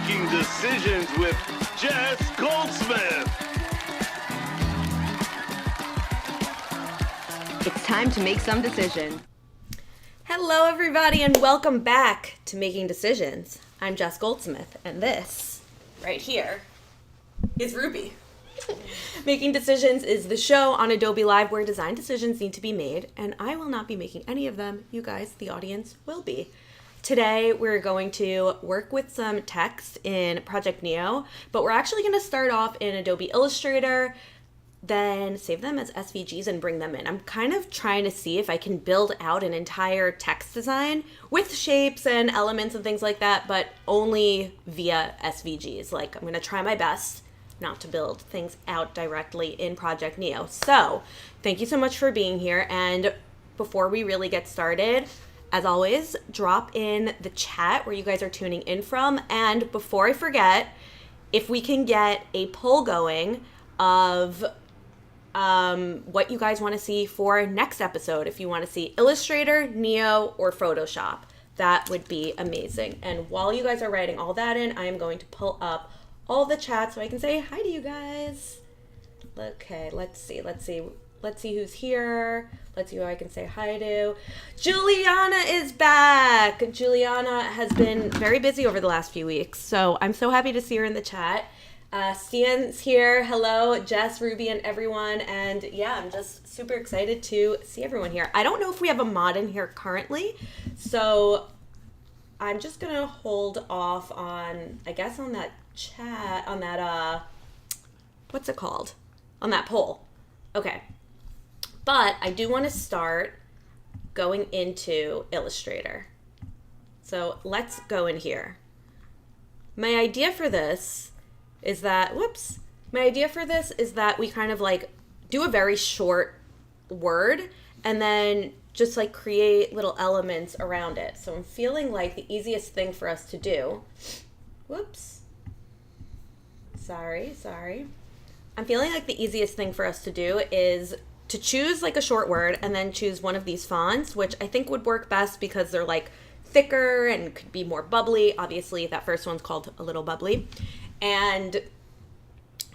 Making Decisions with Jess Goldsmith. It's time to make some decisions. Hello, everybody, and welcome back to Making Decisions. I'm Jess Goldsmith, and this right here is Ruby. Making Decisions is the show on Adobe Live where design decisions need to be made, and I will not be making any of them. You guys, the audience, will be. Today, we're going to work with some text in Project Neo, but we're actually going to start off in Adobe Illustrator, then save them as SVGs and bring them in. I'm kind of trying to see if I can build out an entire text design with shapes and elements and things like that, but only via SVGs. Like, I'm going to try my best not to build things out directly in Project Neo. So, thank you so much for being here. And before we really get started, as always, drop in the chat where you guys are tuning in from. And before I forget, if we can get a poll going of what you guys want to see for next episode, if you want to see Illustrator, Neo, or Photoshop, that would be amazing. And while you guys are writing all that in, I am going to pull up all the chat so I can say hi to you guys. Okay, let's see who's here. Let's see who I can say hi to. Juliana is back. Juliana has been very busy over the last few weeks, so I'm so happy to see her in the chat. Stian's here. Hello, Jess, Ruby, and everyone. And yeah, I'm just super excited to see everyone here. I don't know if we have a mod in here currently, so I'm just going to hold off on, I guess, on that chat, on that, what's it called? On that poll. Okay. But I do want to start going into Illustrator. So let's go in here. My idea for this is that, we kind of like do a very short word and then just like create little elements around it. So I'm feeling like the easiest thing for us to do, I'm feeling like the easiest thing for us to do is to choose like a short word and then choose one of these fonts, which I think would work best because they're like thicker and could be more bubbly. Obviously, that first one's called A Little Bubbly. And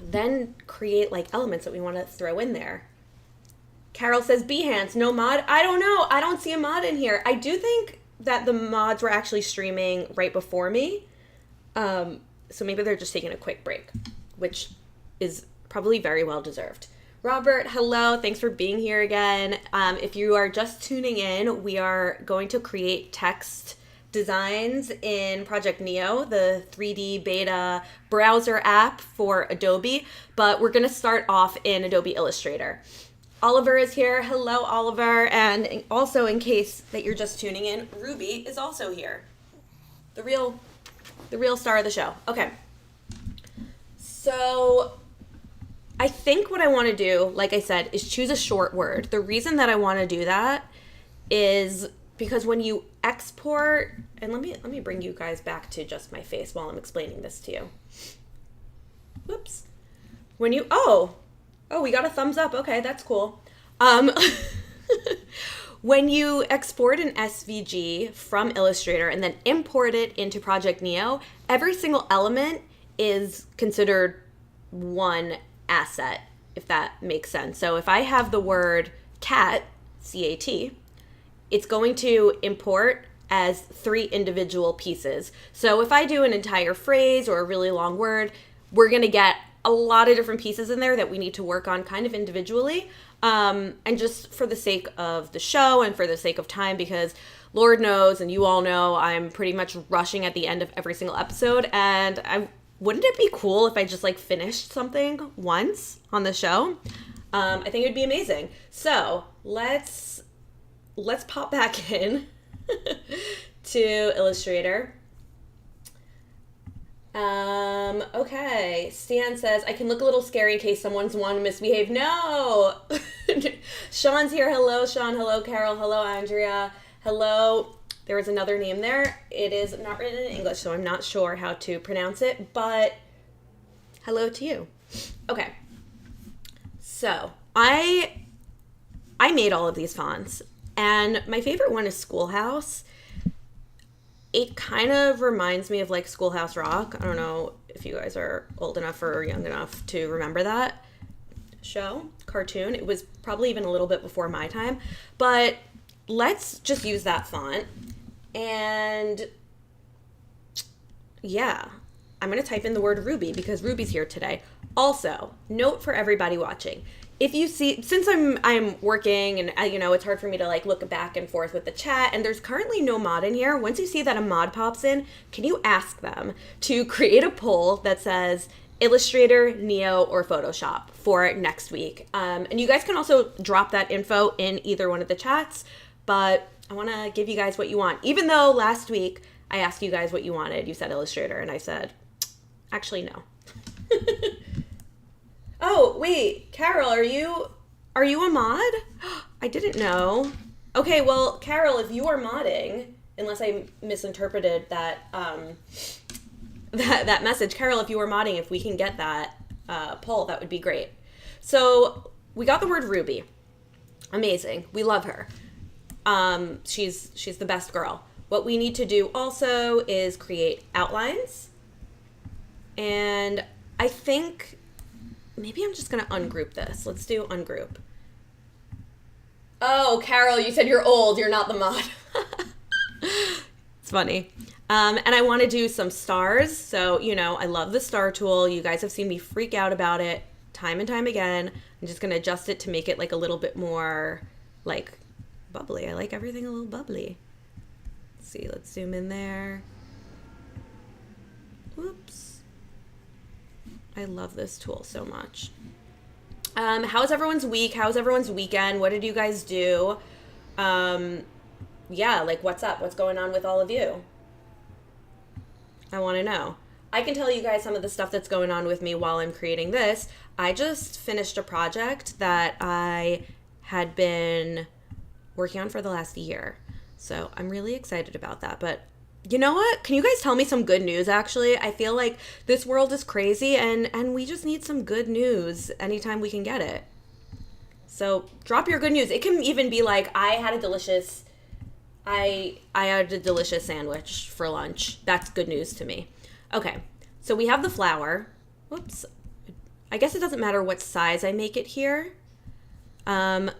then create like elements that we want to throw in there. Carol says, Behance, no mod. I don't know. I don't see a mod in here. I do think that the mods were actually streaming right before me. So maybe they're just taking a quick break, which is probably very well deserved. Robert, hello. Thanks for being here again. If you are just tuning in, we are going to create text designs in Project Neo, the 3D beta browser app for Adobe, but we're going to start off in Adobe Illustrator. Oliver is here. Hello, Oliver. And also, in case that you're just tuning in, Ruby is also here. The real star of the show. Okay. So I think what I want to do, like I said, is choose a short word. The reason that I want to do that is because when you export, and let me bring you guys back to just my face while I'm explaining this to you. Whoops. When you, we got a thumbs up. Okay, that's cool. When you export an SVG from Illustrator and then import it into Project Neo, every single element is considered one asset, if that makes sense. So if I have the word cat, C-A-T, it's going to import as 3 individual pieces. So if I do an entire phrase or a really long word, we're going to get a lot of different pieces in there that we need to work on kind of individually. And just for the sake of the show and for the sake of time, because Lord knows, and you all know, I'm pretty much rushing at the end of every single episode. And wouldn't it be cool if I just like finished something once on the show? I think it would be amazing. So let's pop back in to Illustrator. Okay. Stan says, I can look a little scary in case someone's wanting to misbehave. No! Sean's here. Hello, Sean. Hello, Carol. Hello, Andrea. Hello. There was another name there. It is not written in English, so I'm not sure how to pronounce it, but hello to you. Okay. So, I made all of these fonts, and my favorite one is Schoolhouse. It kind of reminds me of like Schoolhouse Rock. I don't know if you guys are old enough or young enough to remember that show, cartoon. It was probably even a little bit before my time, but let's just use that font. And yeah, I'm going to type in the word Ruby because Ruby's here today. Also, note for everybody watching. If you see, since I'm working and it's hard for me to like look back and forth with the chat, and there's currently no mod in here. Once you see that a mod pops in, can you ask them to create a poll that says Illustrator, Neo, or Photoshop for next week? And you guys can also drop that info in either one of the chats, but I want to give you guys what you want. Even though last week I asked you guys what you wanted, you said Illustrator, and I said, actually, no. Oh, wait, Carol, are you a mod? I didn't know. Okay, well, Carol, if you are modding, unless I misinterpreted that that message, Carol, if you are modding, if we can get that poll, that would be great. So we got the word Ruby. Amazing. We love her. She's the best girl. What we need to do also is create outlines. And I think maybe I'm just going to ungroup this. Let's do ungroup. Oh, Carol, you said you're old. You're not the mod. It's funny. And I want to do some stars. So, I love the star tool. You guys have seen me freak out about it time and time again. I'm just going to adjust it to make it like a little bit more like bubbly. I like everything a little bubbly. Let's see. Let's zoom in there. Whoops. I love this tool so much. How's everyone's week? How's everyone's weekend? What did you guys do? Yeah, like what's up? What's going on with all of you? I want to know. I can tell you guys some of the stuff that's going on with me while I'm creating this. I just finished a project that I had been working on for the last year. So I'm really excited about that. But you know what? Can you guys tell me some good news, actually? I feel like this world is crazy, and we just need some good news anytime we can get it. So drop your good news. It can even be like, I had a delicious sandwich for lunch. That's good news to me. Okay, so we have the flower. Whoops. I guess it doesn't matter what size I make it here. And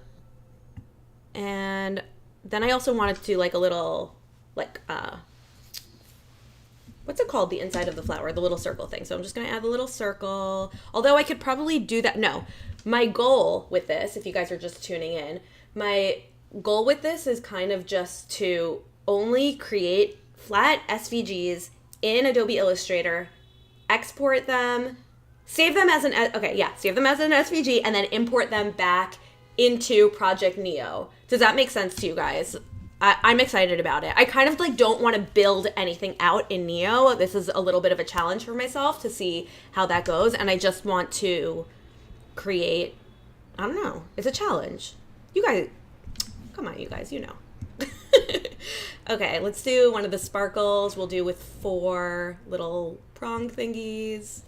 then I also wanted to do like a little, like, what's it called? The inside of the flower, the little circle thing. So I'm just going to add the little circle. Although I could probably do that. No, my goal with this, if you guys are just tuning in, my goal with this is kind of just to only create flat SVGs in Adobe Illustrator, export them, save them as an SVG, and then import them back into Project Neo. Does that make sense to you guys? I'm excited about it. I kind of like don't want to build anything out in Neo. This is a little bit of a challenge for myself to see how that goes. And I just want to create, I don't know. It's a challenge. You guys, come on, you guys, Okay, let's do one of the sparkles. We'll do with 4 little prong thingies.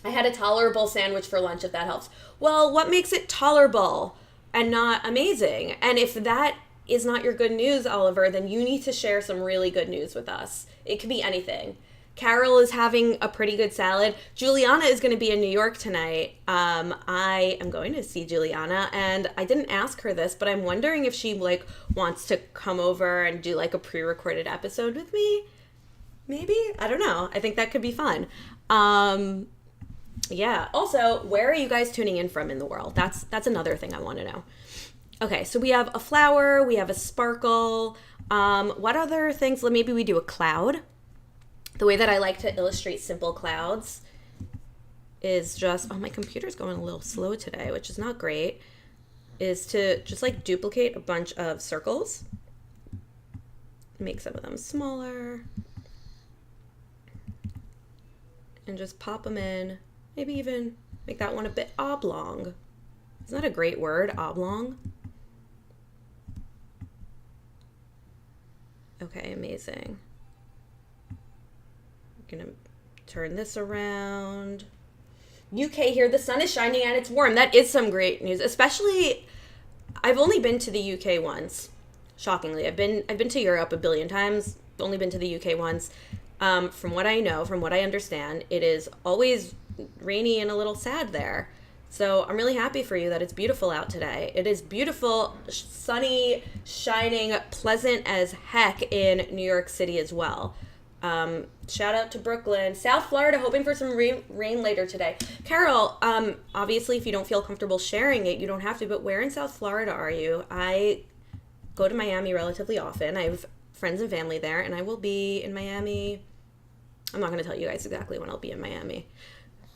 I had a tolerable sandwich for lunch, if that helps. Well, what makes it tolerable and not amazing? And if that is not your good news, Oliver, then you need to share some really good news with us. It could be anything. Carol is having a pretty good salad. Juliana is going to be in New York tonight. I am going to see Juliana, and I didn't ask her this, but I'm wondering if she like wants to come over and do like a pre-recorded episode with me. Maybe? I don't know. I think that could be fun. Yeah. Also, where are you guys tuning in from in the world? That's another thing I want to know. Okay, so we have a flower, we have a sparkle. What other things? Maybe we do a cloud. The way that I like to illustrate simple clouds is just, my computer's going a little slow today, which is not great, is to just like duplicate a bunch of circles. Make some of them smaller. And just pop them in. Maybe even make that one a bit oblong. Isn't that a great word, oblong? Okay, amazing. I'm gonna turn this around. UK here, the sun is shining and it's warm. That is some great news, especially, I've only been to the UK once, shockingly. I've been to Europe a billion times. only been to the UK once. From what I know, from what I understand, it is always rainy and a little sad there. So I'm really happy for you that it's beautiful out today. It is beautiful, sunny, shining, pleasant as heck in New York City as well. Shout out to Brooklyn. South Florida, hoping for some rain later today. Carol, obviously if you don't feel comfortable sharing it, you don't have to, but where in South Florida are you? I go to Miami relatively often. I have friends and family there, and I will be in Miami. I'm not going to tell you guys exactly when I'll be in Miami.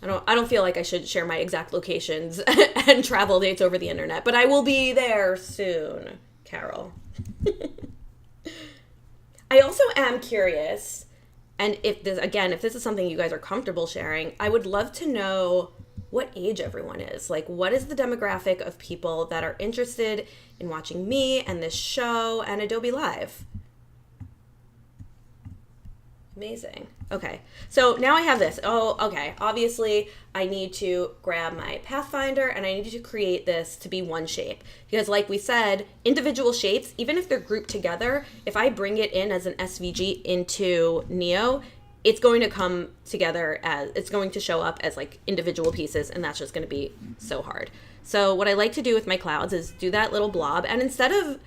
I don't feel like I should share my exact locations and travel dates over the internet, but I will be there soon, Carol. I also am curious, and if this is something you guys are comfortable sharing, I would love to know what age everyone is. Like, what is the demographic of people that are interested in watching me and this show and Adobe Live? Amazing. Okay, so now I have this. Oh, okay. Obviously, I need to grab my Pathfinder and I need to create this to be one shape. Because like we said, individual shapes, even if they're grouped together, if I bring it in as an SVG into Neo, it's going to come together it's going to show up as like individual pieces, and that's just going to be so hard. So what I like to do with my clouds is do that little blob, and instead of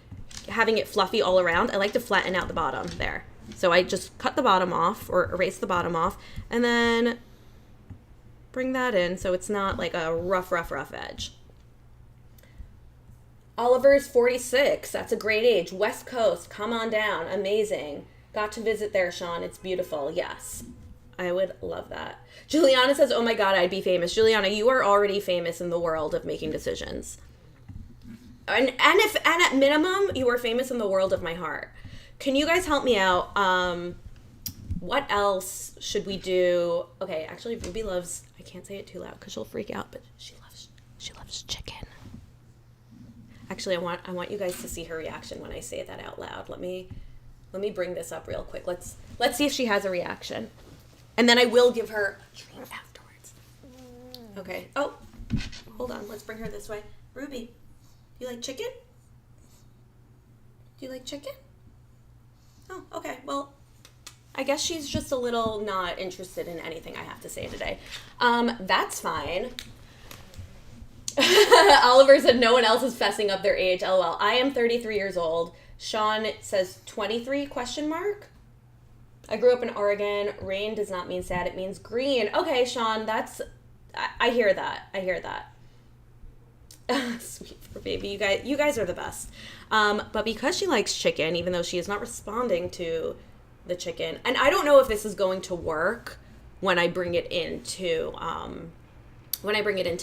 having it fluffy all around, I like to flatten out the bottom there. So I just cut the bottom off or erase the bottom off and then bring that in so it's not like a rough edge. Oliver is 46. That's a great age. West Coast. Come on down. Amazing. Got to visit there, Sean. It's beautiful. Yes. I would love that. Juliana says, oh my God, I'd be famous. Juliana, you are already famous in the world of making decisions. And at minimum, you are famous in the world of my heart. Can you guys help me out? What else should we do? Okay, actually, Ruby loves, I can't say it too loud because she'll freak out, but she loves chicken. Actually, I want you guys to see her reaction when I say that out loud. Let me bring this up real quick. Let's see if she has a reaction. And then I will give her a treat afterwards. Okay. Oh, hold on. Let's bring her this way. Ruby, do you like chicken? Do you like chicken? Oh, okay. Well, I guess she's just a little not interested in anything I have to say today. That's fine. Oliver said no one else is fessing up their age. LOL. I am 33 years old. Sean says 23 question mark. I grew up in Oregon. Rain does not mean sad. It means green. Okay, Sean, I hear that. I hear that. Sweet for baby. You guys are the best. But because she likes chicken, even though she is not responding to the chicken, and I don't know if this is going to work when I bring it into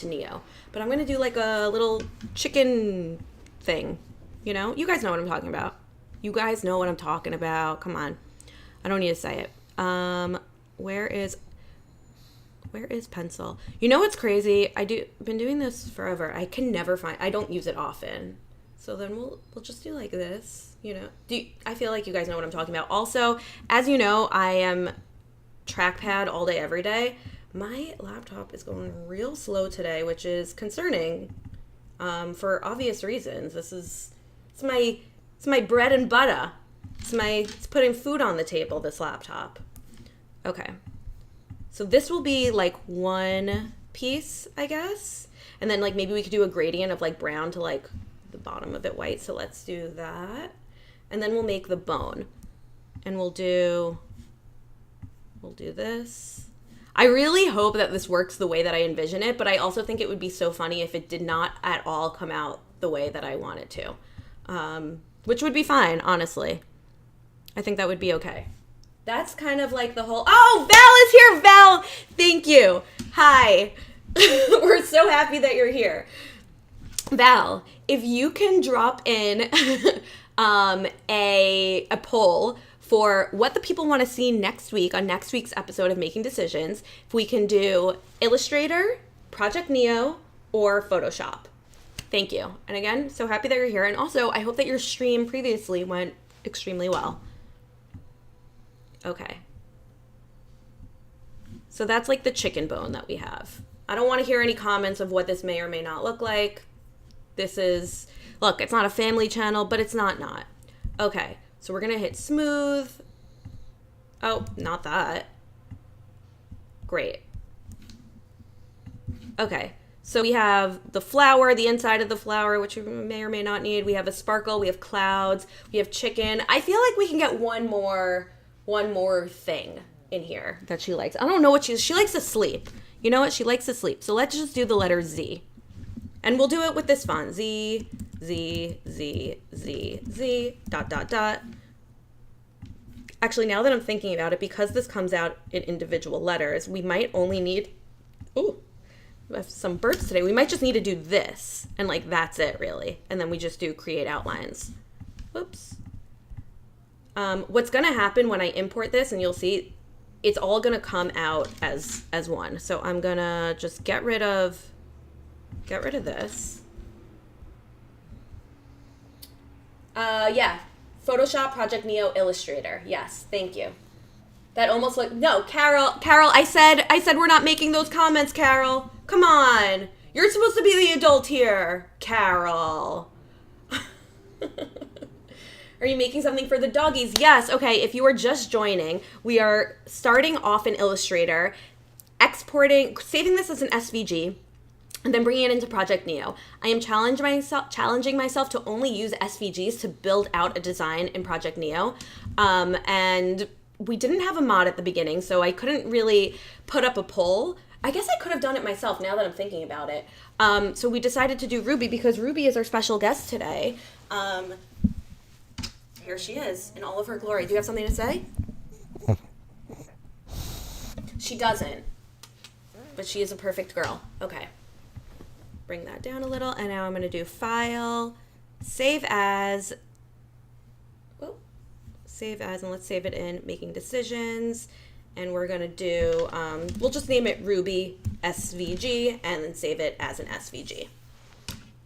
Neo, but I'm going to do like a little chicken thing. You know, you guys know what I'm talking about. You guys know what I'm talking about. Come on. I don't need to say it. Where is pencil? You know what's crazy? Been doing this forever. I can never I don't use it often. So then we'll just do like this, you know. I feel like you guys know what I'm talking about. Also, as you know, I am trackpad all day, every day. My laptop is going real slow today, which is concerning, for obvious reasons. It's my bread and butter. It's putting food on the table, this laptop. Okay. So this will be like one piece, I guess. And then like maybe we could do a gradient of like brown to like the bottom of it white. So let's do that. And then we'll make the bone. And we'll do this. I really hope that this works the way that I envision it, but I also think it would be so funny if it did not at all come out the way that I want it to. Which would be fine, honestly. I think that would be okay. That's kind of like the whole... Oh, Val is here! Val, thank you. Hi. We're so happy that you're here. Val, if you can drop in a poll for what the people want to see next week on next week's episode of Making Decisions, if we can do Illustrator, Project Neo, or Photoshop. Thank you. And again, so happy that you're here. And also, I hope that your stream previously went extremely well. Okay. So that's like the chicken bone that we have. I don't want to hear any comments of what this may or may not look like. Look, it's not a family channel, but it's not. Okay, so we're going to hit smooth, Oh, not that. Great. Okay. So we have the flower, the inside of the flower, which we may or may not need. We have a sparkle. We have clouds. We have chicken. I feel like we can get one more thing in here that she likes. I don't know what she likes to sleep. You know what? She likes to sleep. So let's just do the letter Z. And we'll do it with this font. Z, Z, Z, Z, Z, dot, dot, dot. Actually, now that I'm thinking about it, because this comes out in individual letters, we might only need, ooh, we have some birds today. We might just need to do this. And like, that's it really. And then we just do create outlines. Whoops. What's going to happen when I import this, and you'll see, it's all going to come out as one. So I'm going to just get rid of this. Yeah. Photoshop, Project Neo, Illustrator. Yes, thank you. That almost looked, no, Carol, I said we're not making those comments, Carol. Come on. You're supposed to be the adult here, Carol. Are you making something for the doggies? Yes. Okay, if you are just joining, we are starting off in Illustrator, saving this as an SVG, and then bringing it into Project Neo. I am challenging myself to only use SVGs to build out a design in Project Neo. And we didn't have a mod at the beginning, so I couldn't really put up a poll. I guess I could have done it myself now that I'm thinking about it. So we decided to do Ruby because Ruby is our special guest today. Here she is in all of her glory. Do you have something to say? She doesn't, but she is a perfect girl. Okay. Bring that down a little, and now I'm going to do File, Save As, and let's save it in Making Decisions, and we're going to do, we'll just name it Ruby SVG, and then save it as an SVG.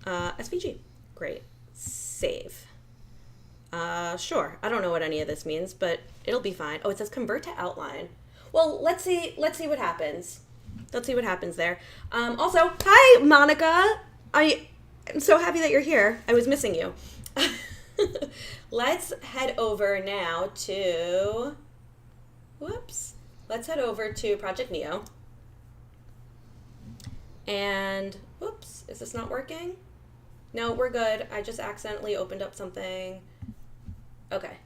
SVG, great, save. Sure, I don't know what any of this means, but it'll be fine. Oh, it says Convert to Outline. Well, let's see what happens. Let's see what happens there. Also, hi, Monica. I am so happy that you're here. I was missing you. Let's head over now to, let's head over to Project Neo. And, is this not working? No, we're good. I just accidentally opened up something. Okay.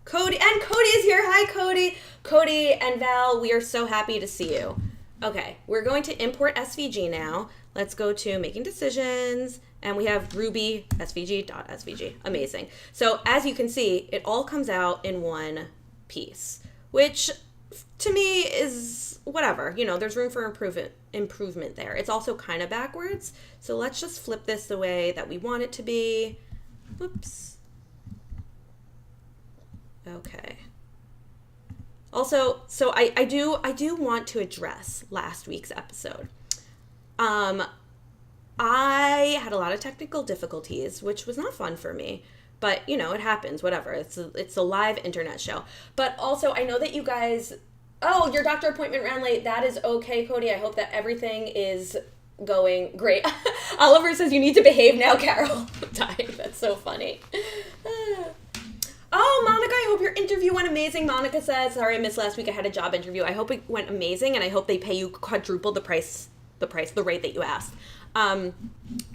Cody is here. Hi, Cody. Cody and Val, we are so happy to see you. Okay, we're going to import SVG now. Let's go to Making Decisions, and we have Ruby SVG.svg. Amazing. So as you can see, it all comes out in one piece, which to me is whatever. You know, there's room for improvement there. It's also kind of backwards. So let's just flip this the way that we want it to be. Whoops. Okay. Also, so I do want to address last week's episode. I had a lot of technical difficulties, which was not fun for me, but you know, it happens, whatever. It's a live internet show. But also, I know that you guys, oh, your doctor appointment ran late. That is okay, Cody. I hope that everything is going great. Oliver says you need to behave now, Carol. I'm dying. That's so funny. Oh, Monica, I hope your interview went amazing. Monica says, sorry I missed last week. I had a job interview. I hope it went amazing, and I hope they pay you quadruple the rate that you asked.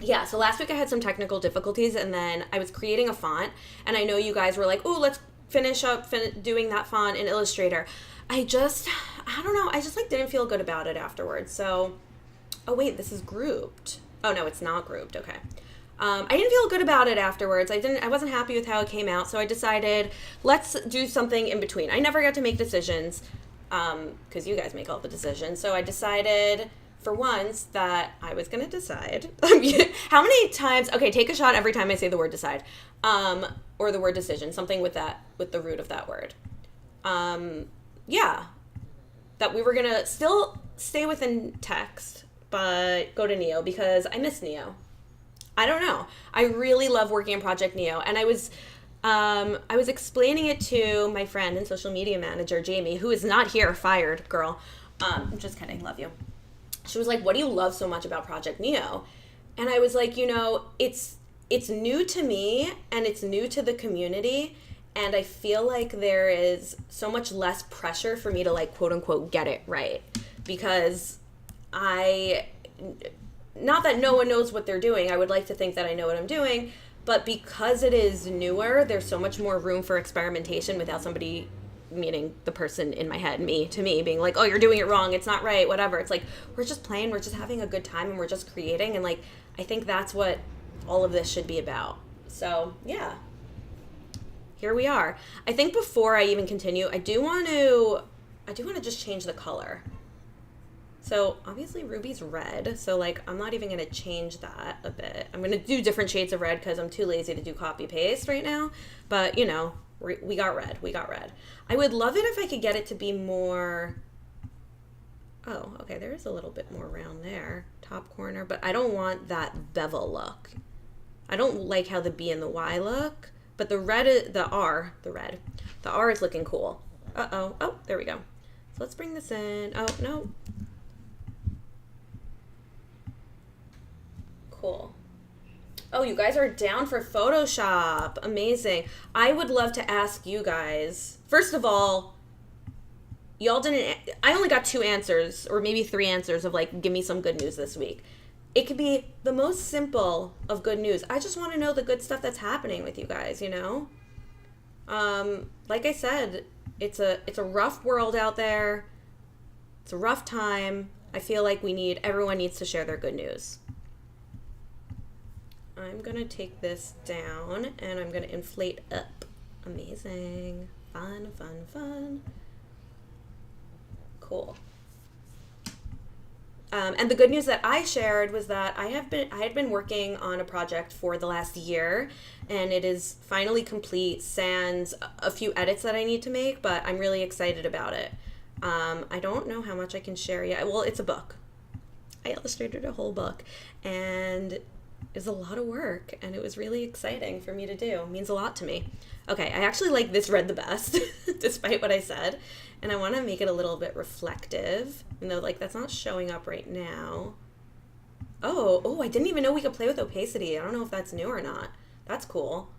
Yeah, so last week I had some technical difficulties, and then I was creating a font, and I know you guys were like, oh, let's finish up doing that font in Illustrator. I don't know. I just like didn't feel good about it afterwards. So, oh wait, this is grouped. Oh no, it's not grouped. Okay. I didn't feel good about it afterwards. I wasn't happy with how it came out, so I decided let's do something in between. I never got to make decisions, because you guys make all the decisions. So I decided for once that I was going to decide. How many times, okay, take a shot every time I say the word decide, or the word decision, something with the root of that word. Yeah, that we were going to still stay within text, but go to Neo because I miss Neo. I don't know. I really love working in Project Neo, and I was explaining it to my friend and social media manager, Jamie, who is not here, fired, girl. I'm just kidding, love you. She was like, what do you love so much about Project Neo? And I was like, you know, it's new to me, and it's new to the community, And I feel like there is so much less pressure for me to like quote unquote get it right, because not that no one knows what they're doing. I would like to think that I know what I'm doing, but because it is newer, there's so much more room for experimentation without somebody, meaning the person in my head, me, being like, oh, you're doing it wrong, it's not right, whatever. It's like, we're just playing, we're just having a good time, and we're just creating, and like, I think that's what all of this should be about. So, yeah. Here we are. I think before I even continue, I do want to just change the color. So obviously Ruby's red, so like I'm not even going to change that a bit. I'm going to do different shades of red because I'm too lazy to do copy paste right now. But you know, we got red. I would love it if I could get it to be more, oh, okay, there is a little bit more round there, top corner, but I don't want that bevel look. I don't like how the B and the Y look, but the R is looking cool. Oh, there we go. So let's bring this in. Oh, no. Cool. Oh, you guys are down for Photoshop. Amazing. I would love to ask you guys, first of all, I only got 2 answers, or maybe 3 answers of like, give me some good news this week. It could be the most simple of good news. I just want to know the good stuff that's happening with you guys, you know? Like I said, it's a rough world out there. It's a rough time. I feel like everyone needs to share their good news. I'm going to take this down and I'm going to inflate up. Amazing. Fun. Cool. And the good news that I shared was that I had been working on a project for the last year, and it is finally complete, sans a few edits that I need to make, but I'm really excited about it. I don't know how much I can share yet. Well, it's a book. I illustrated a whole book, and it was a lot of work, and it was really exciting for me to do. It means a lot to me. Okay, I actually like this red the best, despite what I said. And I want to make it a little bit reflective, even though like that's not showing up right now. Oh, I didn't even know we could play with opacity. I don't know if that's new or not. That's cool.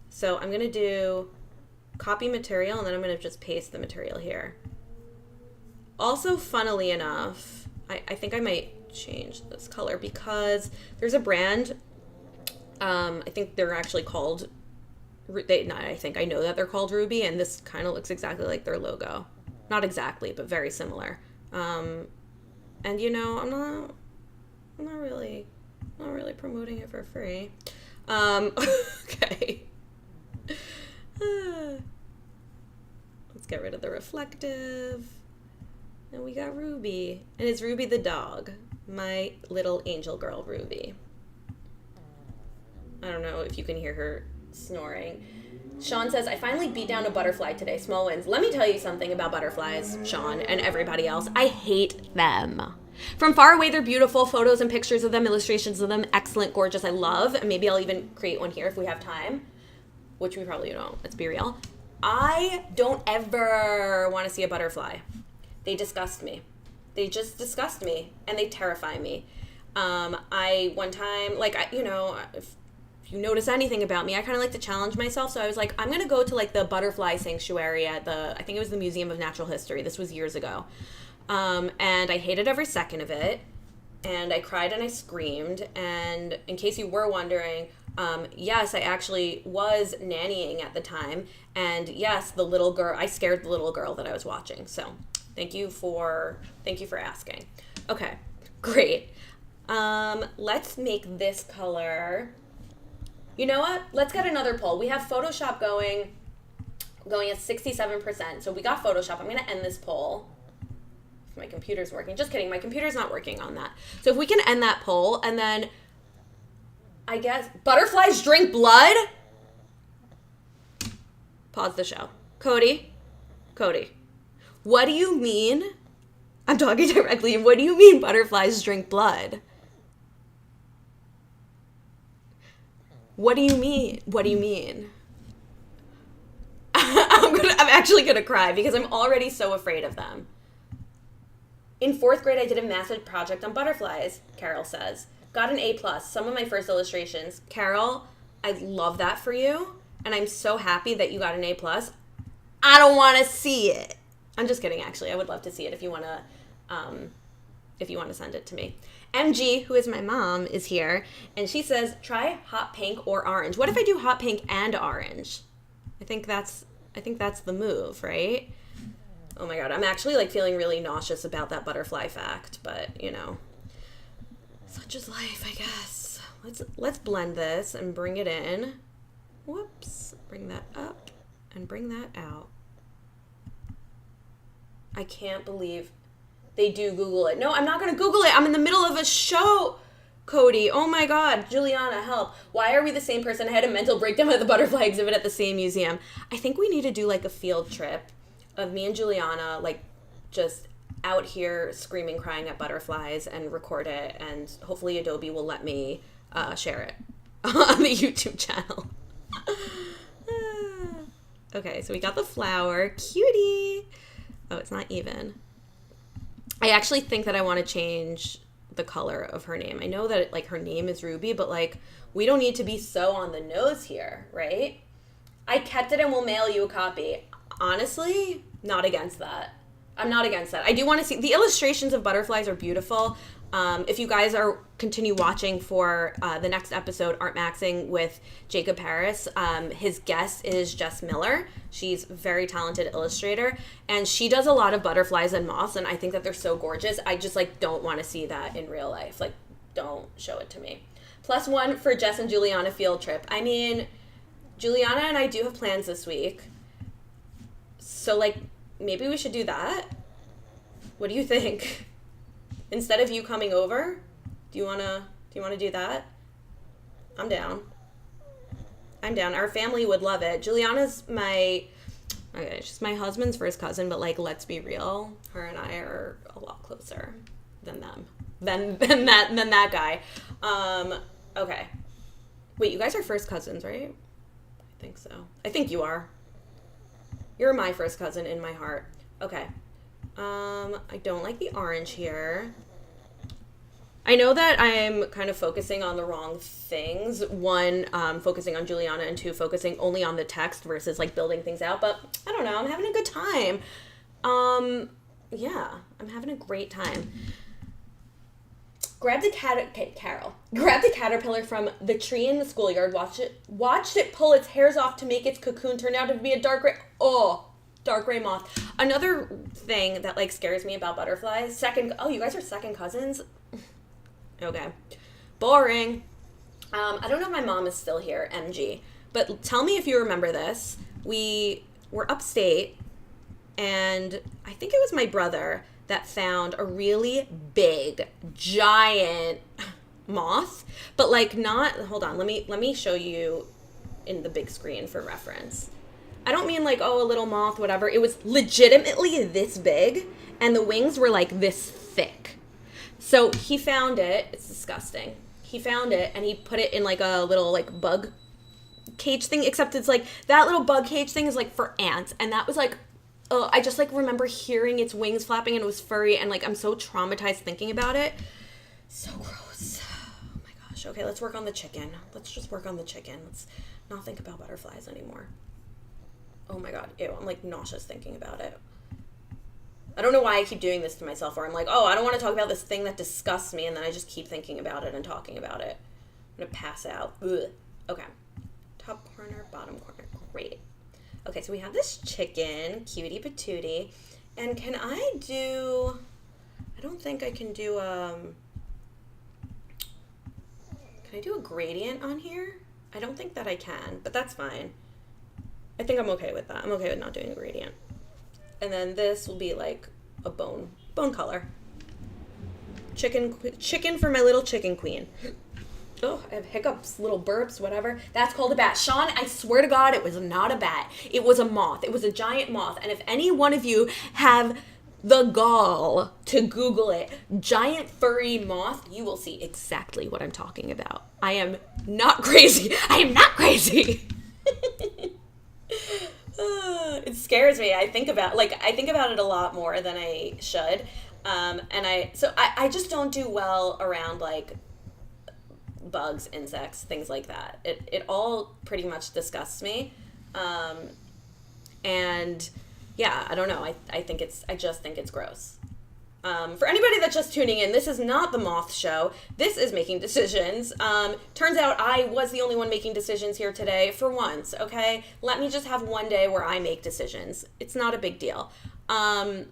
So I'm going to do copy material, and then I'm going to just paste the material here. Also, funnily enough, I think I might change this color because there's a brand, I think they're actually called, I know that they're called Ruby, and this kind of looks exactly like their logo. Not exactly, but very similar. And you know, I'm not really promoting it for free. Okay. Let's get rid of the reflective. And we got Ruby. And it's Ruby the dog. My little angel girl, Ruby. I don't know if you can hear her snoring. Sean says, I finally beat down a butterfly today. Small wins. Let me tell you something about butterflies, Sean, and everybody else. I hate them. From far away, they're beautiful. Photos and pictures of them, illustrations of them, excellent, gorgeous, I love. And maybe I'll even create one here if we have time, which we probably don't. Let's be real. I don't ever want to see a butterfly. They disgust me. They just disgust me, and they terrify me. I, one time, if you notice anything about me, I kind of like to challenge myself. So I was like, I'm going to go to like the butterfly sanctuary at I think it was the Museum of Natural History. This was years ago. And I hated every second of it. And I cried and I screamed. And in case you were wondering, yes, I actually was nannying at the time. And yes, I scared the little girl that I was watching. So thank you for asking. Okay, great. Let's make this color. You know what? Let's get another poll. We have Photoshop going at 67%. So we got Photoshop. I'm going to end this poll. If my computer's working. Just kidding. My computer's not working on that. So if we can end that poll, and then I guess butterflies drink blood? Pause the show. Cody, what do you mean? I'm talking directly. What do you mean butterflies drink blood? What do you mean? I'm actually gonna cry because I'm already so afraid of them. In 4th grade, I did a massive project on butterflies, Carol says. Got an A+, some of my first illustrations. Carol, I love that for you, and I'm so happy that you got an A+. I don't want to see it. I'm just kidding, actually. I would love to see it if you want to send it to me. MG, who is my mom, is here, and she says, try hot pink or orange. What if I do hot pink and orange? I think that's the move, right? Oh my god, I'm actually like feeling really nauseous about that butterfly fact, but you know, such is life, I guess. Let's blend this and bring it in. Whoops, bring that up and bring that out. I can't believe they do Google it. No, I'm not going to Google it. I'm in the middle of a show, Cody. Oh my god, Juliana, help. Why are we the same person? I had a mental breakdown at the butterfly exhibit at the same museum. I think we need to do like a field trip of me and Juliana, like just out here screaming, crying at butterflies and record it. And hopefully Adobe will let me share it on the YouTube channel. Okay, so we got the flower. Cutie. Oh, it's not even. I actually think that I want to change the color of her name. I know that like her name is Ruby, but like we don't need to be so on the nose here, right? I kept it and will mail you a copy. Honestly, not against that. I'm not against that. I do want to see the illustrations of butterflies are beautiful. If you guys are continue watching for the next episode, Art Maxing with Jacob Harris, his guest is Jess Miller. She's a very talented illustrator, and she does a lot of butterflies and moths, and I think that they're so gorgeous. I just like don't want to see that in real life. Like, don't show it to me. +1 for Jess and Juliana field trip. I mean, Juliana and I do have plans this week, so like maybe we should do that. What do you think? Instead of you coming over, do you wanna do that? I'm down. Our family would love it. Juliana's she's my husband's first cousin, but like let's be real, her and I are a lot closer than them. Than that guy. Okay. Wait, you guys are first cousins, right? I think so. I think you are. You're my first cousin in my heart. Okay. I don't like the orange here. I know that I'm kind of focusing on the wrong things. One, focusing on Juliana, and two, focusing only on the text versus like building things out. But I don't know. I'm having a good time. Yeah, I'm having a great time. Grab the caterpillar from the tree in the schoolyard. Watched it pull its hairs off to make its cocoon turn out to be a dark gray moth. Another thing that like scares me about butterflies. You guys are second cousins? Okay. Boring. I don't know if my mom is still here, MG, but tell me if you remember this. We were upstate, and I think it was my brother that found a really big, giant moth, but like not, hold on, let me show you in the big screen for reference. I don't mean like, oh, a little moth, whatever. It was legitimately this big, and the wings were like this thick. So he found it. It's disgusting. He found it, and he put it in like a little like bug cage thing, except it's like that little bug cage thing is like for ants, and that was like, oh, I just like remember hearing its wings flapping, and it was furry, and like I'm so traumatized thinking about it. So gross. Oh my gosh. Okay, let's work on the chicken. Let's just work on the chicken. Let's not think about butterflies anymore. Oh my god, ew, I'm like nauseous thinking about it. I don't know why I keep doing this to myself, where I'm like, oh, I don't want to talk about this thing that disgusts me, and then I just keep thinking about it and talking about it. I'm gonna pass out. Ugh. Okay. Top corner, bottom corner. Great. Okay, so we have this chicken, cutie patootie, and can I don't think I can do, can I do a gradient on here? I don't think that I can, but that's fine. I think I'm okay with that. I'm okay with not doing a gradient. And then this will be like a bone color. Chicken for my little chicken queen. Oh, I have hiccups, little burps, whatever. That's called a bat. Sean, I swear to God, it was not a bat. It was a moth. It was a giant moth. And if any one of you have the gall to Google it, giant furry moth, you will see exactly what I'm talking about. I am not crazy. I am not crazy. It scares me. I think about it a lot more than I should. And I just don't do well around like bugs, insects, things like that. It all pretty much disgusts me. And yeah, I don't know. I just think it's gross. For anybody that's just tuning in, this is not the Moth Show. This is Making Decisions. Turns out I was the only one making decisions here today for once, okay? Let me just have one day where I make decisions. It's not a big deal. I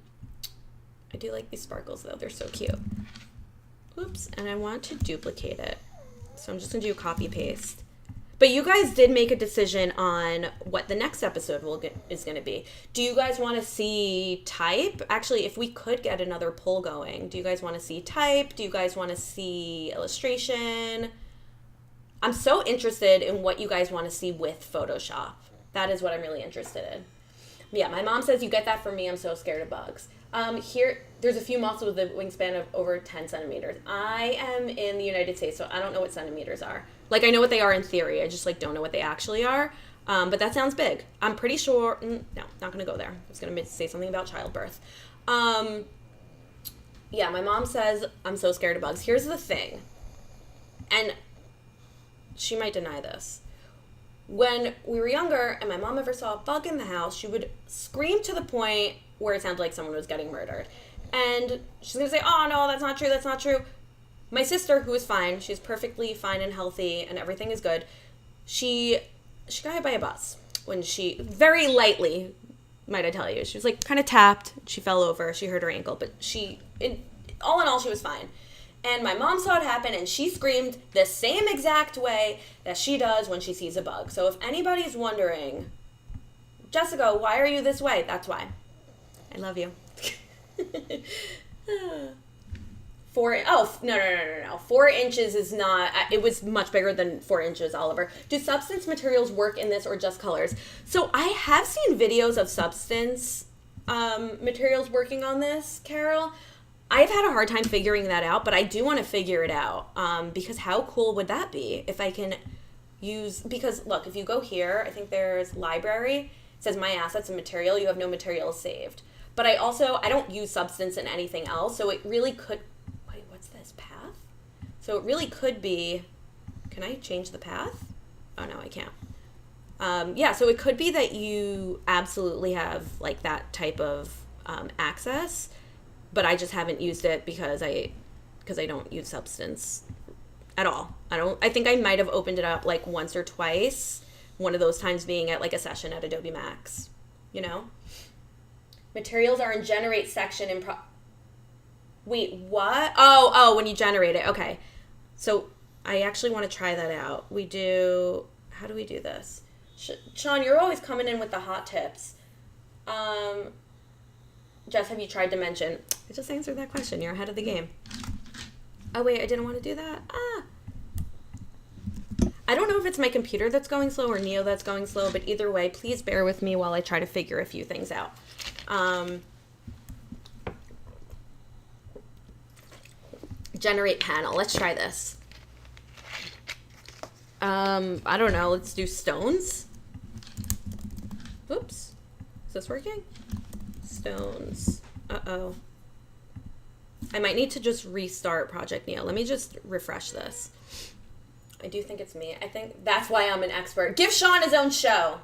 do like these sparkles, though. They're so cute. Oops, and I want to duplicate it. So I'm just going to do copy paste. But you guys did make a decision on what the next episode is going to be. Do you guys want to see type? Actually, if we could get another poll going, do you guys want to see type? Do you guys want to see illustration? I'm so interested in what you guys want to see with Photoshop. That is what I'm really interested in. Yeah, my mom says, you get that from me. I'm so scared of bugs. Here, there's a few moths with a wingspan of over 10 centimeters. I am in the United States, so I don't know what centimeters are. Like, I know what they are in theory. I just, don't know what they actually are. But that sounds big. I'm pretty sure... no, not going to go there. I was going to say something about childbirth. Yeah, my mom says, I'm so scared of bugs. Here's the thing. And she might deny this. When we were younger and my mom ever saw a bug in the house, she would scream to the point where it sounded like someone was getting murdered. And she's going to say, oh, no, that's not true, that's not true. My sister, who is fine, she's perfectly fine and healthy and everything is good, she got hit by a bus when she, very lightly, might I tell you, she was kind of tapped, she fell over, she hurt her ankle, but all in all, she was fine. And my mom saw it happen and she screamed the same exact way that she does when she sees a bug. So if anybody's wondering, Jessica, why are you this way? That's why. I love you. 4 inches is not, it was much bigger than 4 inches, Oliver. Do substance materials work in this or just colors? So I have seen videos of substance materials working on this, Carol. I've had a hard time figuring that out, but I do want to figure it out because how cool would that be if I can use, because look, if you go here, I think there's library, it says my assets and material, you have no materials saved. But I don't use substance in anything else, so it really could, wait, what's this, path? So it really could be, can I change the path? Oh no, I can't. Yeah, so it could be that you absolutely have that type of access, but I just haven't used it because I don't use substance at all. I think I might have opened it up once or twice, one of those times being at a session at Adobe Max, you know? Materials are in generate section in wait, what? Oh, when you generate it. Okay. So I actually want to try that out. How do we do this? Sean, you're always coming in with the hot tips. Jess, have you tried Dimension? I just answered that question. You're ahead of the game. Oh, wait, I didn't want to do that. I don't know if it's my computer that's going slow or Neo that's going slow, but either way, please bear with me while I try to figure a few things out. Generate panel. Let's try this. I don't know. Let's do stones. Oops. Is this working? Stones. Uh-oh. I might need to just restart Project Neo. Let me just refresh this. I do think it's me. I think that's why I'm an expert. Give Sean his own show.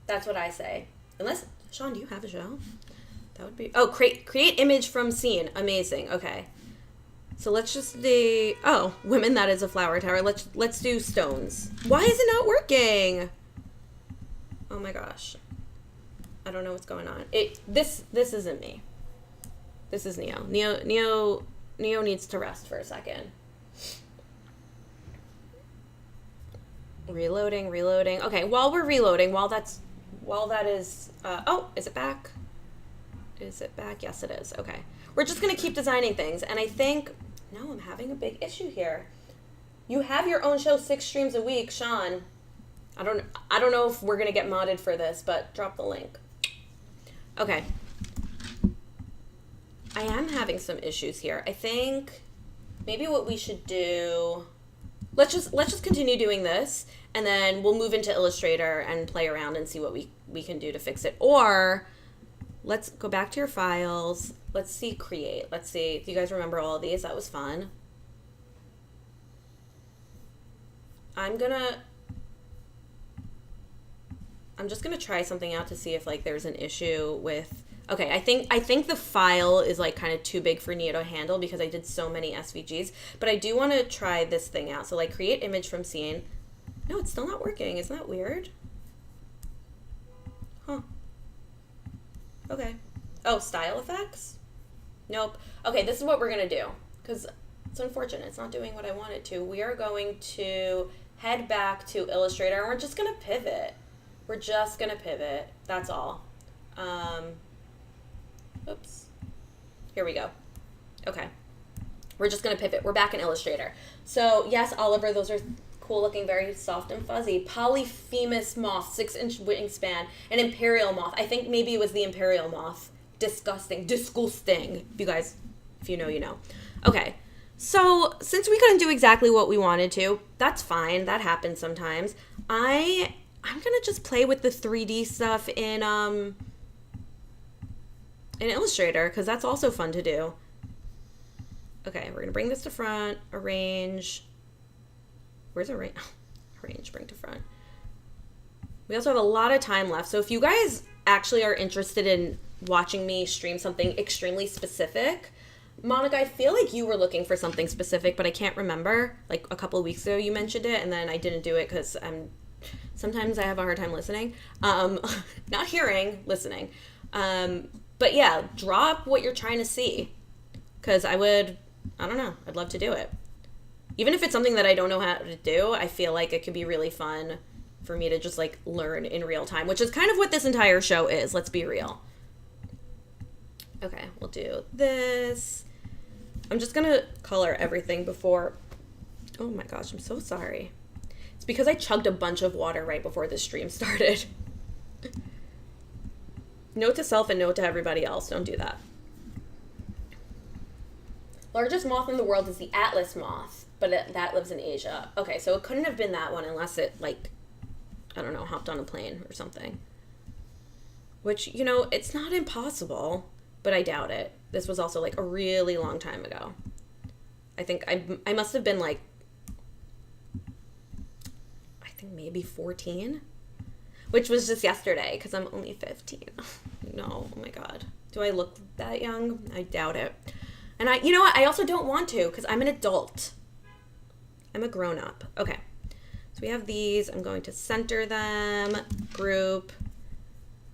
That's what I say. Unless, Sean, do you have a show? That would be, oh, create image from scene. Amazing. Okay. So let's just do, oh, women, that is a flower tower. Let's do stones. Why is it not working? Oh my gosh. I don't know what's going on. This isn't me. This is Neo. Neo needs to rest for a second. Reloading. Okay, while we're reloading, while that is, oh, is it back? Is it back? Yes, it is. Okay. We're just going to keep designing things, and I think, no, I'm having a big issue here. You have your own show 6 streams a week, Sean. I don't know if we're going to get modded for this, but drop the link. Okay. I am having some issues here. I think maybe what we should do, let's just continue doing this, and then we'll move into Illustrator and play around and see what we can do to fix it. Or let's go back to your files. Let's see create. Let's see. Do you guys remember all of these? That was fun. I'm just gonna try something out to see if like there's an issue with. Okay, I think the file is like kind of too big for Neo to handle because I did so many SVGs. But I do want to try this thing out. So like create image from scene. No, it's still not working. Isn't that weird? Huh. Okay. Oh, style effects? Nope. Okay, this is what we're gonna do because it's unfortunate. It's not doing what I want it to. We are going to head back to Illustrator and we're just gonna pivot. We're just gonna pivot. That's all. Oops. Here we go. Okay. We're just gonna pivot. We're back in Illustrator. So yes, Oliver, those are cool looking, very soft and fuzzy. Polyphemus moth, 6-inch wingspan, an imperial moth. I think maybe it was the imperial moth. Disgusting. Disgusting. If you know, you know. Okay. So since we couldn't do exactly what we wanted to, that's fine. That happens sometimes. I'm gonna just play with the 3D stuff in Illustrator because that's also fun to do. Okay, we're gonna bring this to front, arrange. Where's arrange? Arrange, bring to front. We also have a lot of time left, so if you guys actually are interested in watching me stream something extremely specific, Monica, I feel like you were looking for something specific, but I can't remember. Like a couple of weeks ago, you mentioned it, and then I didn't do it because sometimes I have a hard time listening. Not hearing, listening. But yeah, drop what you're trying to see. Because I don't know, I'd love to do it. Even if it's something that I don't know how to do, I feel like it could be really fun for me to just like learn in real time, which is kind of what this entire show is, let's be real. Okay, we'll do this. I'm just gonna color everything before, oh my gosh, I'm so sorry. It's because I chugged a bunch of water right before this stream started. Note to self and note to everybody else, don't do that. Largest moth in the world is the Atlas moth, but that lives in Asia. Okay, so it couldn't have been that one unless it, like, I don't know, hopped on a plane or something. Which, you know, it's not impossible, but I doubt it. This was also, like, a really long time ago. I think I must have been, like, I think maybe 14, which was just yesterday, because I'm only 15. No, oh my God. Do I look that young? I doubt it. And you know what? I also don't want to because I'm an adult. I'm a grown-up. Okay. So we have these. I'm going to center them. Group.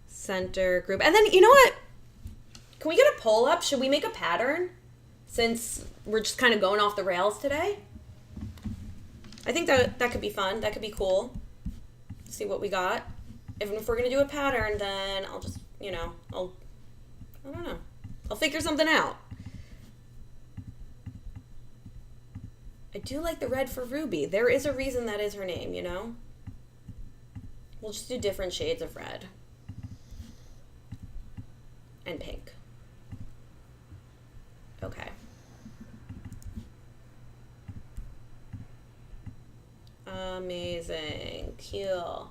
Center. Group. And then, you know what? Can we get a poll up? Should we make a pattern? Since we're just kind of going off the rails today. I think that could be fun. That could be cool. See what we got. If we're going to do a pattern, then I'll just, you know, I don't know. I'll figure something out. I do like the red for Ruby. There is a reason that is her name, you know? We'll just do different shades of red. And pink. Okay. Amazing. Cool.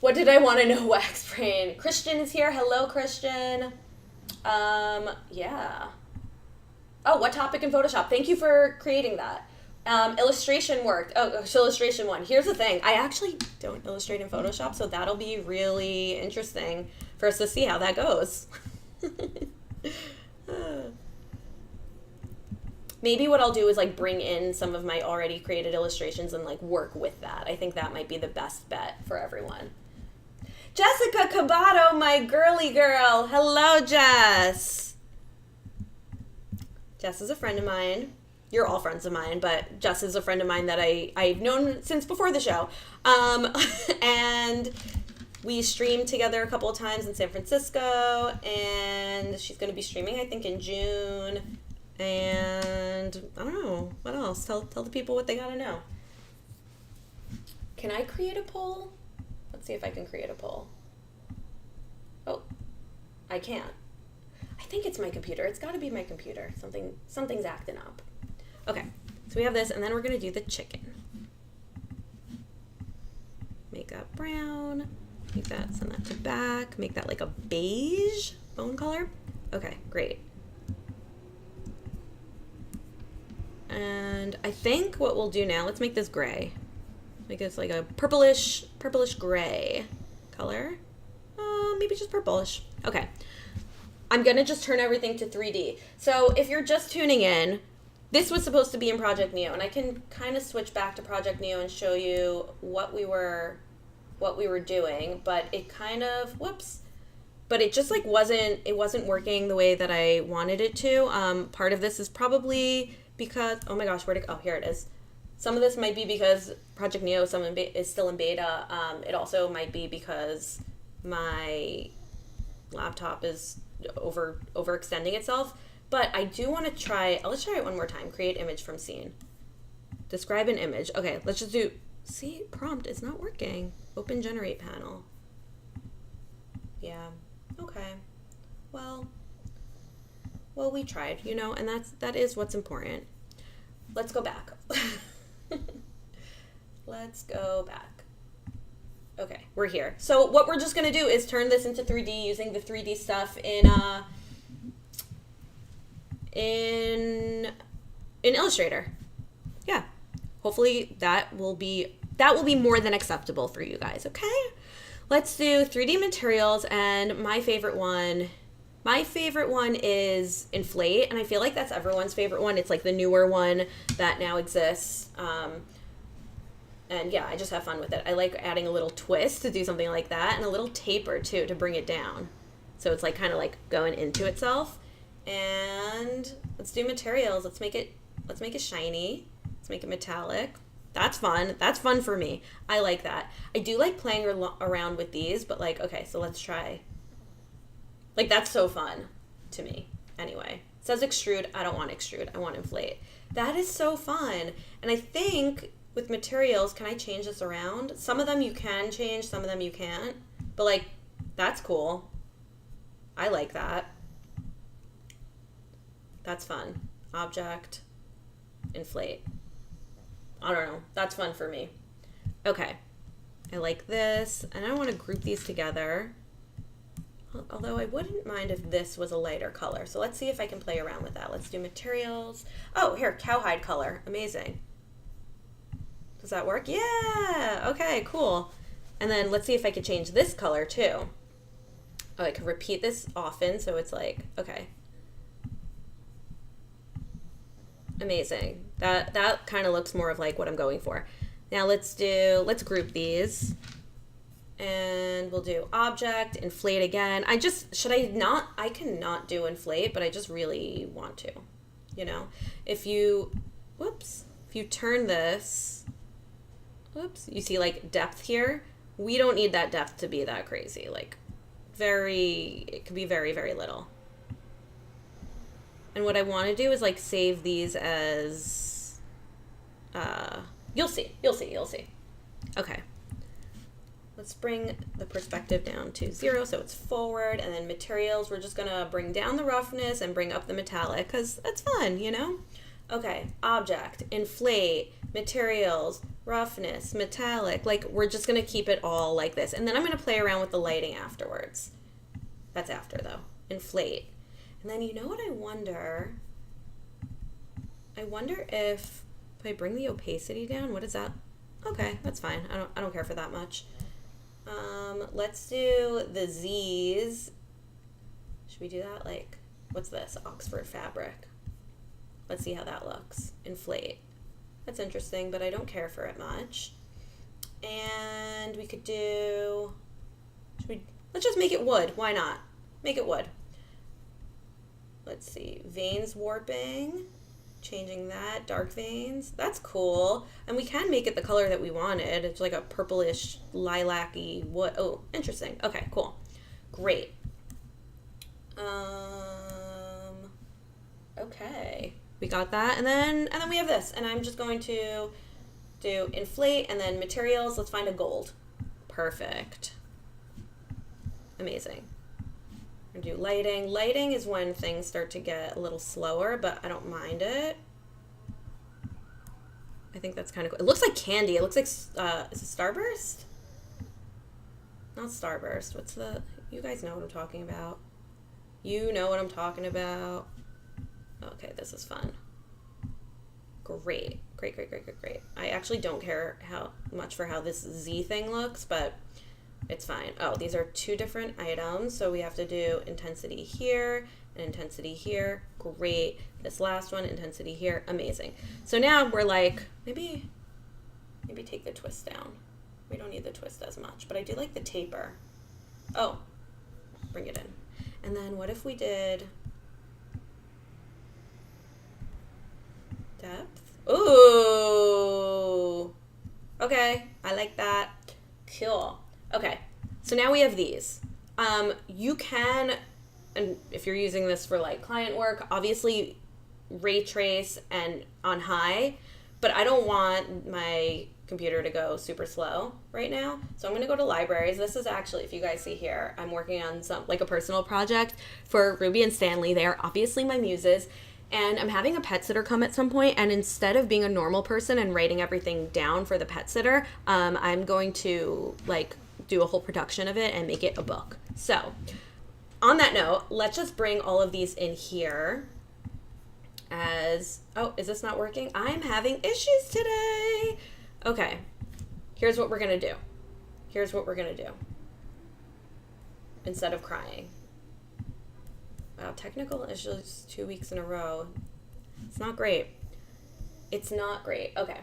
What did I want to know, Wax Brain? Christian is here. Hello, Christian. Yeah. Oh, what topic in Photoshop? Thank you for creating that. Illustration worked. Oh, so illustration one. Here's the thing. I actually don't illustrate in Photoshop, so that'll be really interesting for us to see how that goes. Maybe what I'll do is like bring in some of my already created illustrations and like work with that. I think that might be the best bet for everyone. Jessica Cabato, my girly girl. Hello, Jess. Jess is a friend of mine. You're all friends of mine, but Jess is a friend of mine that I've known since before the show. And we streamed together a couple of times in San Francisco, and she's going to be streaming, I think, in June. And I don't know. What else? Tell the people what they got to know. Can I create a poll? Let's see if I can create a poll. Oh, I can't. I think it's my computer. It's got to be my computer. Something's acting up. Okay, so we have this, and then we're going to do the chicken. Make that brown. Make that, send that to back. Make that like a beige bone color. Okay, great. And I think what we'll do now, let's make this gray. Make this like a purplish gray color. Maybe just purplish. Okay. I'm going to just turn everything to 3D. So if you're just tuning in, this was supposed to be in Project Neo, and I can kind of switch back to Project Neo and show you what we were doing, but it kind of, but it just like wasn't working the way that I wanted it to. Part of this is probably because, oh my gosh, here it is. Some of this might be because Project Neo is still in beta. It also might be because my laptop is overextending itself. But I do want to try, let's try it one more time. Create image from scene. Describe an image. Okay, let's just do, see, prompt is not working. Open generate panel. Yeah, okay. Well, we tried, you know, and that is what's important. Let's go back. Let's go back. Okay, we're here. So what we're just going to do is turn this into 3D using the 3D stuff in Illustrator. Yeah. Hopefully that will be more than acceptable for you guys, okay? Let's do 3D materials, and my favorite one is Inflate, and I feel like that's everyone's favorite one. It's like the newer one that now exists. And yeah, I just have fun with it. I like adding a little twist to do something like that, and a little taper too to bring it down. So it's like kind of like going into itself. And let's do materials. Let's make it shiny. Let's make it metallic. That's fun. That's fun for me. I like that. I do like playing around with these, but like, okay, so let's try. Like, that's so fun to me. Anyway, it says extrude. I don't want extrude. I want inflate. That is so fun. And I think with materials, can I change this around? Some of them you can change, some of them you can't. But like, that's cool. I like that. That's fun. Object, inflate. I don't know. That's fun for me. Okay. I like this. And I want to group these together. Although I wouldn't mind if this was a lighter color. So let's see if I can play around with that. Let's do materials. Oh, here, cowhide color. Amazing. Does that work? Yeah. Okay, cool. And then let's see if I could change this color too. Oh, I could repeat this often. So it's like, okay. Amazing. That kind of looks more of like what I'm going for. Now let's group these. And we'll do object, inflate again. I cannot do inflate, but I just really want to, you know. If you turn this, you see like depth here. We don't need that depth to be that crazy. Like it could be very, very little. And what I want to do is like save these as, you'll see. Okay. Let's bring the perspective down to 0 so it's forward, and then materials, we're just gonna bring down the roughness and bring up the metallic because that's fun, you know? Okay, object, inflate, materials, roughness, metallic, like we're just gonna keep it all like this. And then I'm gonna play around with the lighting afterwards. That's after though, inflate. And then you know what I wonder? I wonder if I bring the opacity down, what is that? Okay, that's fine, I don't care for that much. Let's do the Z's. Should we do that? Like, what's this? Oxford fabric. Let's see how that looks. Inflate. That's interesting, but I don't care for it much. And we could do, let's just make it wood. Why not? Make it wood. Let's see. Veins warping. Changing that, dark veins. That's cool. And we can make it the color that we wanted. It's like a purplish, lilac-y wood. Oh, interesting. Okay, cool. Great. Okay. We got that. And then we have this. And I'm just going to do inflate and then materials. Let's find a gold. Perfect. Amazing. We're gonna do lighting. Lighting is when things start to get a little slower, but I don't mind it. I think that's kind of cool. It looks like candy. It looks like, is it Starburst? Not Starburst. What's the, you guys know what I'm talking about. You know what I'm talking about. Okay, this is fun. Great. Great, great, great, great, great. I actually don't care how much for how this Z thing looks, but it's fine. Oh, these are two different items, so we have to do intensity here and intensity here. Great. This last one, intensity here. Amazing. So now we're like, maybe take the twist down. We don't need the twist as much, but I do like the taper. Oh, bring it in. And then what if we did depth? Ooh. Okay, I like that. Cool. Okay, so now we have these. You can, and if you're using this for like client work, obviously ray trace and on high, but I don't want my computer to go super slow right now. So I'm gonna go to libraries. This is actually, if you guys see here, I'm working on like a personal project for Ruby and Stanley. They are obviously my muses. And I'm having a pet sitter come at some point, and instead of being a normal person and writing everything down for the pet sitter, I'm going to like do a whole production of it and make it a book. So on that note, let's just bring all of these in here as, oh, is this not working? I'm having issues today. Okay, here's what we're gonna do. Here's what we're gonna do. Instead of crying. Wow, technical issues 2 weeks in a row. It's not great. It's not great. Okay.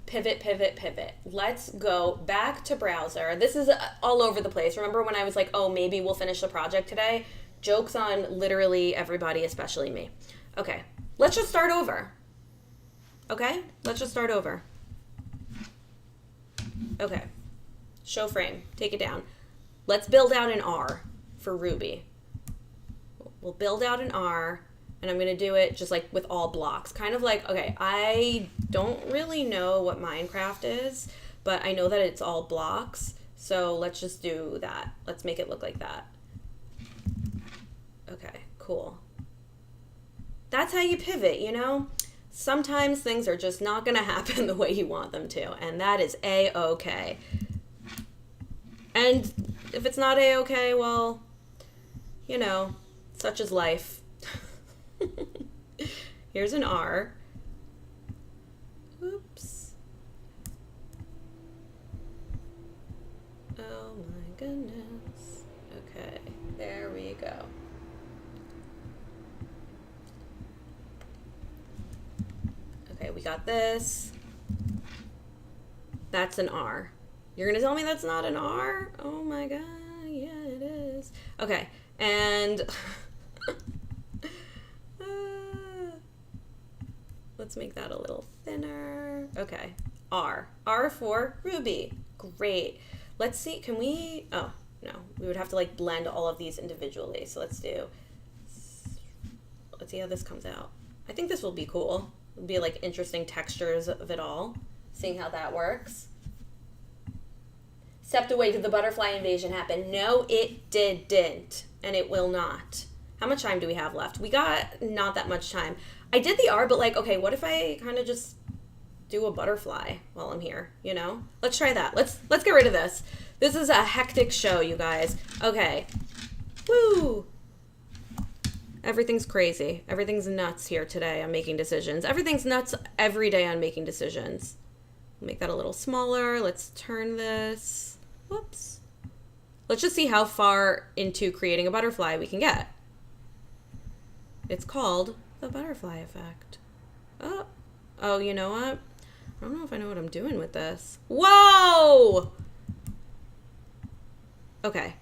Pivot, pivot, pivot. Let's go back to browser. This is all over the place. Remember when I was like, oh, maybe we'll finish the project today? Joke's on literally everybody, especially me. Okay. Let's just start over. Okay? Let's just start over. Okay. Show frame. Take it down. Let's build out an R for Ruby. We'll build out an R, and I'm going to do it just like with all blocks. Kind of like, okay, I don't really know what Minecraft is, but I know that it's all blocks. So let's just do that. Let's make it look like that. Okay, cool. That's how you pivot, you know? Sometimes things are just not going to happen the way you want them to, and that is A-okay. And if it's not A-okay, well, you know, such is life. Here's an R. Oops. Oh my goodness. Okay, there we go. Okay, we got this. That's an R. You're gonna tell me that's not an R? Oh my god, yeah it is. Okay, and let's make that a little thinner. Okay, R. R for Ruby. Great. Let's see, can we, oh, no. We would have to like blend all of these individually. So let's see how this comes out. I think this will be cool. It'll be like interesting textures of it all. Seeing how that works. Stepped away. Did the butterfly invasion happen? No, it didn't. And it will not. How much time do we have left? We got not that much time. I did the R, but like, okay, what if I kind of just do a butterfly while I'm here, you know? Let's try that. Let's get rid of this. This is a hectic show, you guys. Okay. Woo! Everything's crazy. Everything's nuts here today. I'm making decisions. Everything's nuts every day on making decisions. Make that a little smaller. Let's turn this. Whoops. Let's just see how far into creating a butterfly we can get. It's called the butterfly effect. Oh, you know what? I don't know if I know what I'm doing with this. Whoa! Okay.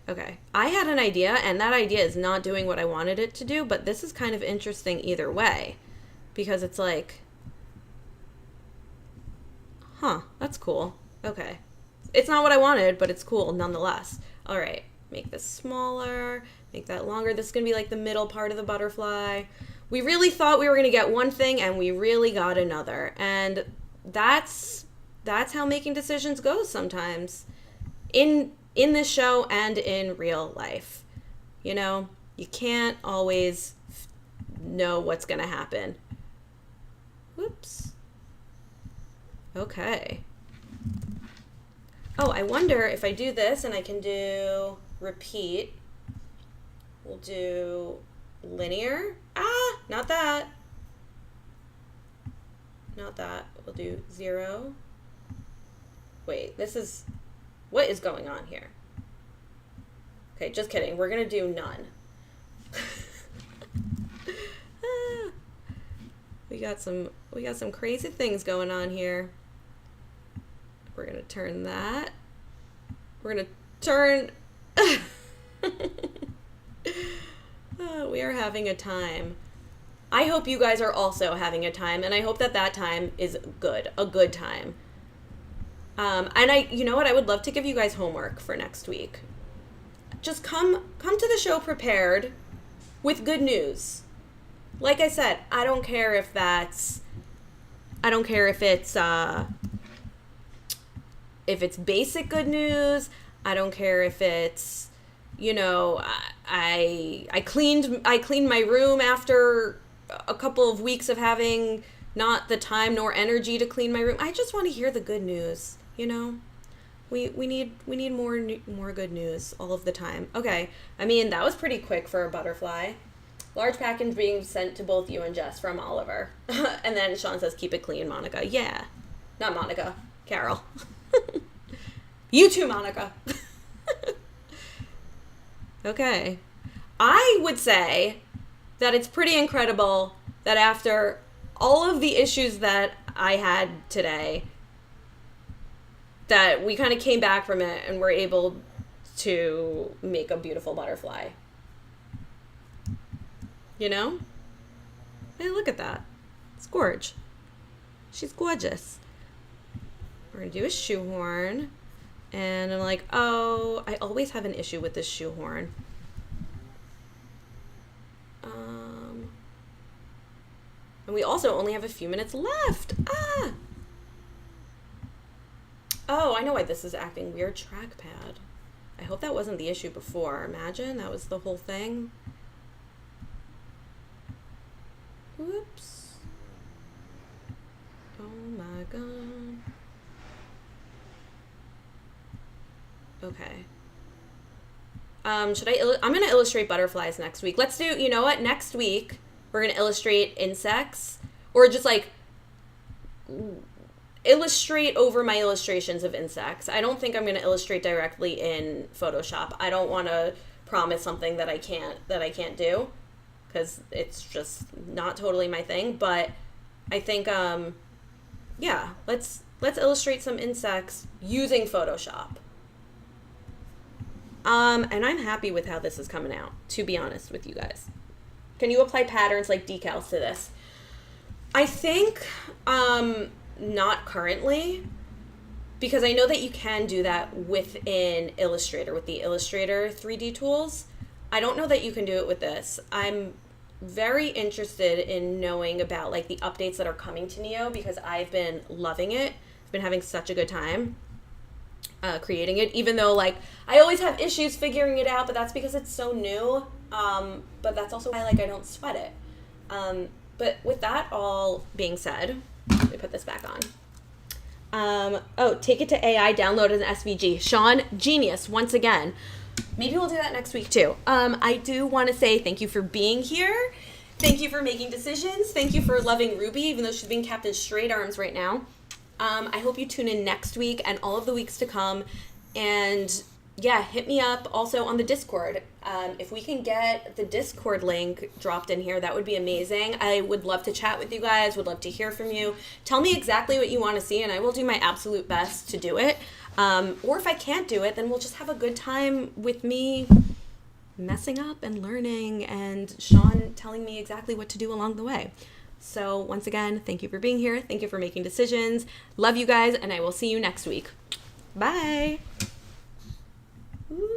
I had an idea, and that idea is not doing what I wanted it to do, but this is kind of interesting either way. Because it's like, huh, that's cool. Okay. It's not what I wanted, but it's cool nonetheless. All right, make this smaller, make that longer. This is going to be like the middle part of the butterfly. We really thought we were going to get one thing, and we really got another. And that's how making decisions goes sometimes. In this show and in real life. You know, you can't always know what's going to happen. Whoops. Okay. Oh, I wonder if I do this and I can do repeat. We'll do linear. Ah, not that. not that. We'll do 0. Wait, what is going on here? Okay, just kidding. We're going to do none. We got some crazy things going on here. We're going to turn that. We're going to turn... we are having a time. I hope you guys are also having a time, and I hope that time is good, a good time. And you know what? I would love to give you guys homework for next week. Just come to the show prepared with good news. Like I said, I don't care if it's basic good news. I don't care if it's, I cleaned my room after a couple of weeks of having not the time nor energy to clean my room. I just want to hear the good news, We need more good news all of the time. Okay. I mean, that was pretty quick for a butterfly. Large package being sent to both you and Jess from Oliver. And then Sean says, keep it clean, Monica. Yeah. Not Monica. Carol. You too, Monica. Okay. I would say that it's pretty incredible that after all of the issues that I had today, that we kind of came back from it and were able to make a beautiful butterfly. Hey, look at that. It's gorge. She's gorgeous. We're going to do a shoehorn. And I'm like, oh, I always have an issue with this shoehorn. And we also only have a few minutes left. Oh, I know why this is acting weird. Trackpad. I hope that wasn't the issue before. Imagine that was the whole thing. Whoops. Oh my god. Okay. I'm going to illustrate butterflies next week. Let's do, you know what? Next week, we're going to illustrate insects. Or just illustrate over my illustrations of insects. I don't think I'm going to illustrate directly in Photoshop. I don't want to promise something that I can't do, because it's just not totally my thing. But I think, yeah, let's illustrate some insects using Photoshop. And I'm happy with how this is coming out, to be honest with you guys. Can you apply patterns like decals to this? I think, not currently, because I know that you can do that within Illustrator, with the Illustrator 3D tools. I don't know that you can do it with this. I'm very interested in knowing about the updates that are coming to Neo, because I've been loving it. I've been having such a good time creating it, even though I always have issues figuring it out, but that's because it's so new. But that's also why I don't sweat it. But with that all being said, let me put this back on. Take it to AI, download an SVG. Sean, genius, once again. Maybe we'll do that next week too. I do want to say thank you for being here. Thank you for making decisions. Thank you for loving Ruby, even though she's being kept in straight arms right now. I hope you tune in next week and all of the weeks to come. And yeah, hit me up also on the Discord. If we can get the Discord link dropped in here, that would be amazing. I would love to chat with you guys, would love to hear from you. Tell me exactly what you want to see, and I will do my absolute best to do it. Or if I can't do it, then we'll just have a good time with me messing up and learning, and Sean telling me exactly what to do along the way. So once again, thank you for being here. Thank you for making decisions. Love you guys, and I will see you next week. Bye. Ooh.